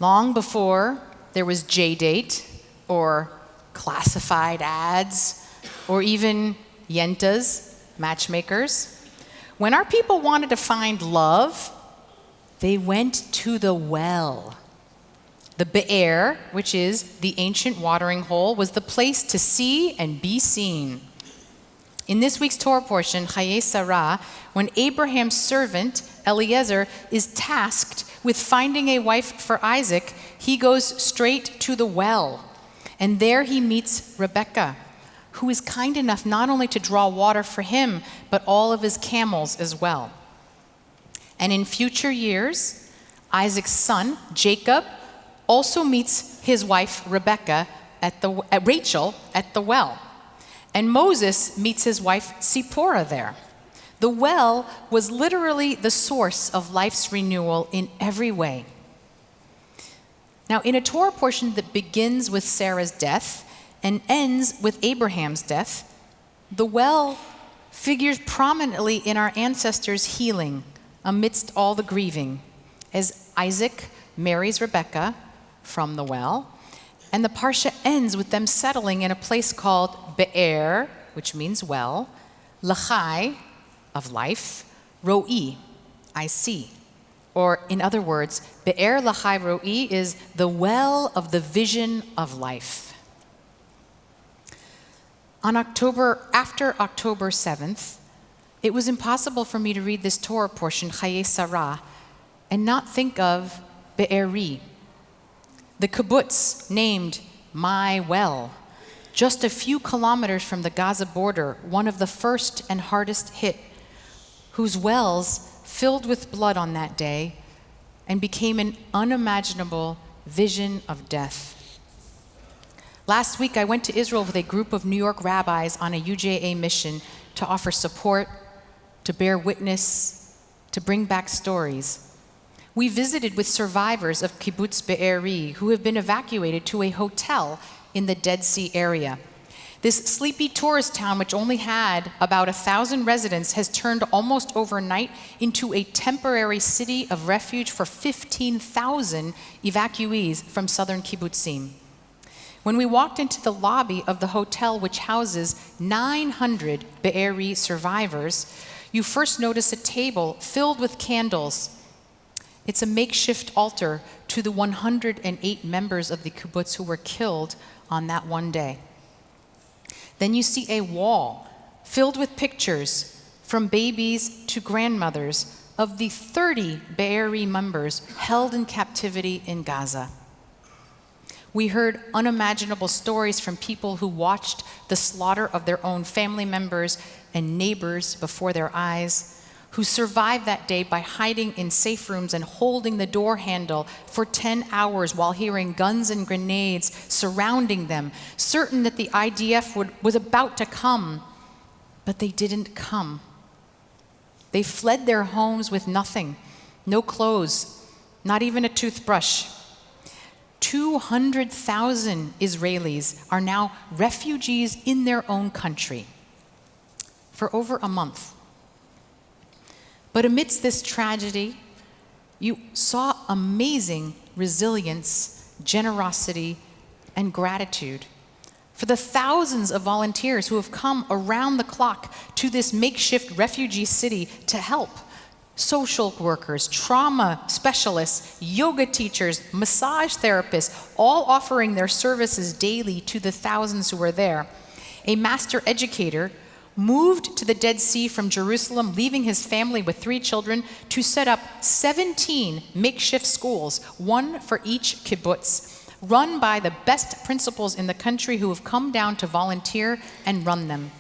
long before there was J-Date or classified ads or even yentas, matchmakers. When our people wanted to find love, they went to the well. The Be'er, which is the ancient watering hole, was the place to see and be seen. In this week's Torah portion, Chayei Sarah, when Abraham's servant, Eliezer, is tasked with finding a wife for Isaac, he goes straight to the well. And there he meets Rebekah, who is kind enough not only to draw water for him, but all of his camels as well. And in future years, Isaac's son, Jacob, also meets his wife, Rebekah, Rachel, at the well. And Moses meets his wife, Zipporah, there. The well was literally the source of life's renewal in every way. Now, in a Torah portion that begins with Sarah's death and ends with Abraham's death, the well figures prominently in our ancestors' healing amidst all the grieving, as Isaac marries Rebekah from the well, and the parsha ends with them settling in a place called Be'er, which means well, Lachai, of life, Ro'i, I see. Or in other words, Be'er Lachai Ro'i is the well of the vision of life. After October 7th, it was impossible for me to read this Torah portion, Chayei Sarah, and not think of Be'eri, the kibbutz named My Well, just a few kilometers from the Gaza border, one of the first and hardest hit, whose wells filled with blood on that day and became an unimaginable vision of death. Last week, I went to Israel with a group of New York rabbis on a UJA mission to offer support, to bear witness, to bring back stories. We visited with survivors of Kibbutz Be'eri who have been evacuated to a hotel in the Dead Sea area. This sleepy tourist town, which only had about 1,000 residents, has turned almost overnight into a temporary city of refuge for 15,000 evacuees from southern kibbutzim. When we walked into the lobby of the hotel, which houses 900 Be'eri survivors, you first notice a table filled with candles. It's a makeshift altar to the 108 members of the kibbutz who were killed on that one day. Then you see a wall filled with pictures from babies to grandmothers of the 30 Be'eri members held in captivity in Gaza. We heard unimaginable stories from people who watched the slaughter of their own family members and neighbors before their eyes, who survived that day by hiding in safe rooms and holding the door handle for 10 hours while hearing guns and grenades surrounding them, certain that the IDF was about to come, but they didn't come. They fled their homes with nothing, no clothes, not even a toothbrush. 200,000 Israelis are now refugees in their own country for over a month. But amidst this tragedy, you saw amazing resilience, generosity, and gratitude for the thousands of volunteers who have come around the clock to this makeshift refugee city to help. Social workers, trauma specialists, yoga teachers, massage therapists, all offering their services daily to the thousands who are there. A master educator moved to the Dead Sea from Jerusalem, leaving his family with 3 children to set up 17 makeshift schools, one for each kibbutz, run by the best principals in the country who have come down to volunteer and run them.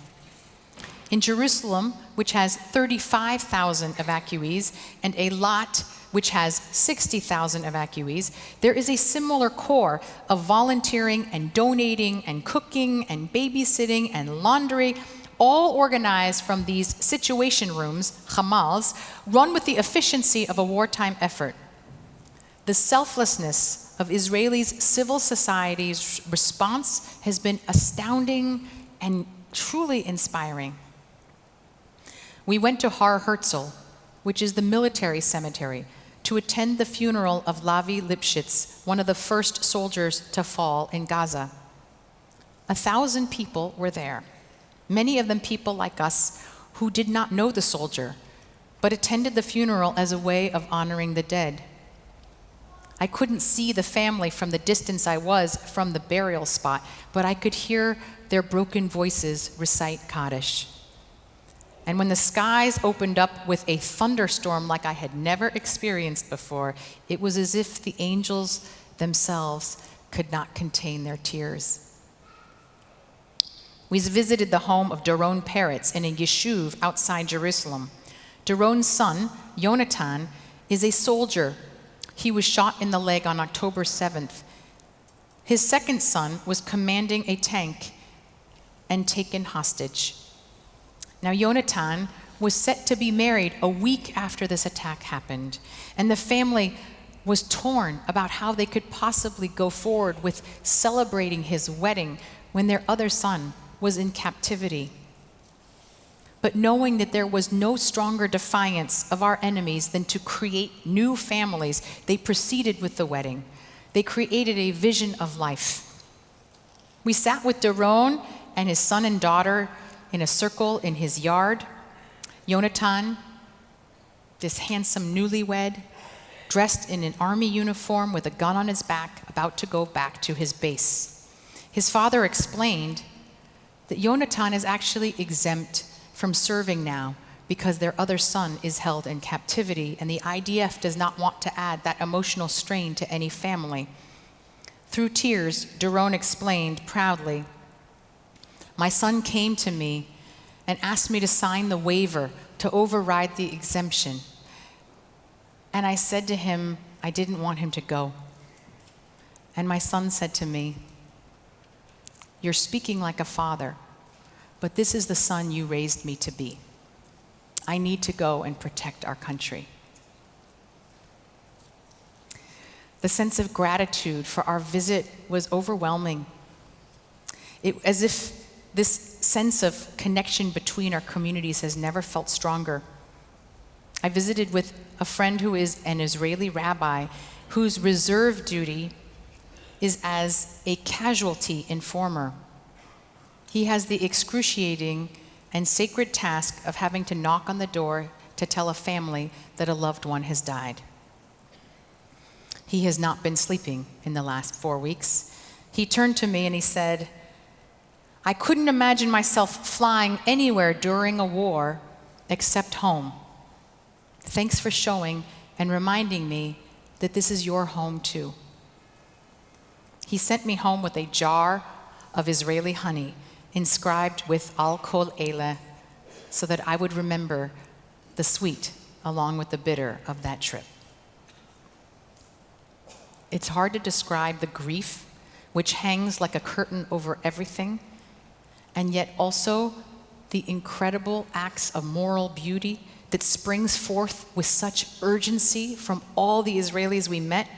In Jerusalem, which has 35,000 evacuees, and a Lot, which has 60,000 evacuees, there is a similar core of volunteering and donating and cooking and babysitting and laundry, all organized from these situation rooms, hamals, run with the efficiency of a wartime effort. The selflessness of Israelis' civil society's response has been astounding and truly inspiring. We went to Har Herzl, which is the military cemetery, to attend the funeral of Lavi Lipschitz, one of the first soldiers to fall in Gaza. 1,000 people were there, many of them people like us who did not know the soldier, but attended the funeral as a way of honoring the dead. I couldn't see the family from the distance I was from the burial spot, but I could hear their broken voices recite Kaddish. And when the skies opened up with a thunderstorm like I had never experienced before, it was as if the angels themselves could not contain their tears. We visited the home of Doron Peretz in a yeshuv outside Jerusalem. Doron's son, Yonatan, is a soldier. He was shot in the leg on October 7th. His second son was commanding a tank and taken hostage. Now, Yonatan was set to be married a week after this attack happened, and the family was torn about how they could possibly go forward with celebrating his wedding when their other son was in captivity. But knowing that there was no stronger defiance of our enemies than to create new families, they proceeded with the wedding. They created a vision of life. We sat with Doron and his son and daughter in a circle in his yard. Yonatan, this handsome newlywed, dressed in an army uniform with a gun on his back, about to go back to his base. His father explained that Yonatan is actually exempt from serving now because their other son is held in captivity, and the IDF does not want to add that emotional strain to any family. Through tears, Doron explained proudly, "My son came to me and asked me to sign the waiver to override the exemption. And I said to him, I didn't want him to go. And my son said to me, 'You're speaking like a father, but this is the son you raised me to be. I need to go and protect our country.'" The sense of gratitude for our visit was overwhelming. As if this sense of connection between our communities has never felt stronger. I visited with a friend who is an Israeli rabbi whose reserve duty is as a casualty informer. He has the excruciating and sacred task of having to knock on the door to tell a family that a loved one has died. He has not been sleeping in the last 4 weeks. He turned to me and he said, "I couldn't imagine myself flying anywhere during a war except home. Thanks for showing and reminding me that this is your home too." He sent me home with a jar of Israeli honey inscribed with Al Kol Ele so that I would remember the sweet along with the bitter of that trip. It's hard to describe the grief which hangs like a curtain over everything, and yet also the incredible acts of moral beauty that springs forth with such urgency from all the Israelis we met,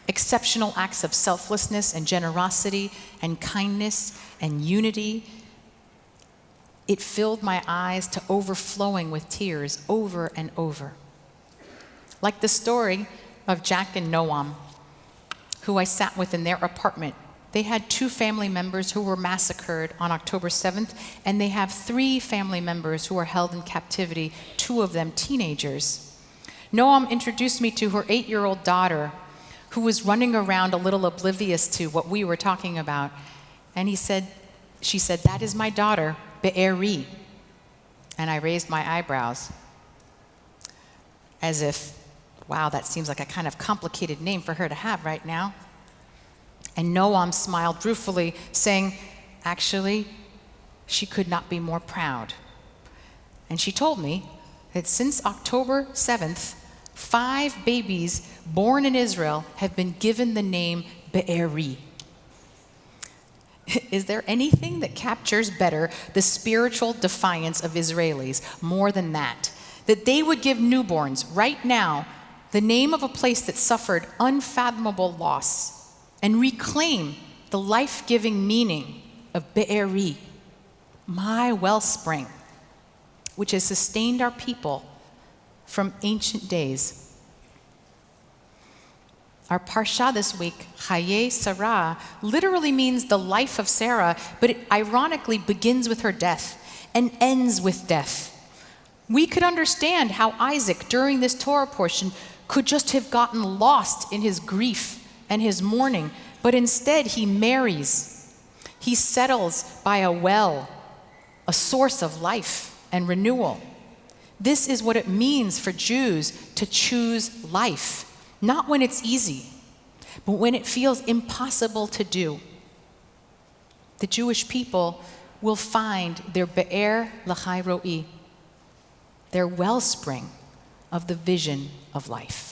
exceptional acts of selflessness and generosity and kindness and unity. It filled my eyes to overflowing with tears over and over. Like the story of Jack and Noam, who I sat with in their apartment. They had 2 family members who were massacred on October 7th, and they have 3 family members who are held in captivity, 2 of them teenagers. Noam introduced me to her 8-year-old daughter, who was running around a little oblivious to what we were talking about. And she said, "That is my daughter, Be'eri." And I raised my eyebrows, as if, wow, that seems like a kind of complicated name for her to have right now. And Noam smiled ruefully, saying, actually, she could not be more proud. And she told me that since October 7th, 5 babies born in Israel have been given the name Be'eri. Is there anything that captures better the spiritual defiance of Israelis more than that? That they would give newborns right now the name of a place that suffered unfathomable loss and reclaim the life-giving meaning of Be'eri, my wellspring, which has sustained our people from ancient days. Our parsha this week, Chaye Sarah, literally means the life of Sarah, but it ironically begins with her death and ends with death. We could understand how Isaac, during this Torah portion, could just have gotten lost in his grief and his mourning, but instead he marries. He settles by a well, a source of life and renewal. This is what it means for Jews to choose life, not when it's easy, but when it feels impossible to do. The Jewish people will find their be'er l'chai ro'i, their wellspring of the vision of life.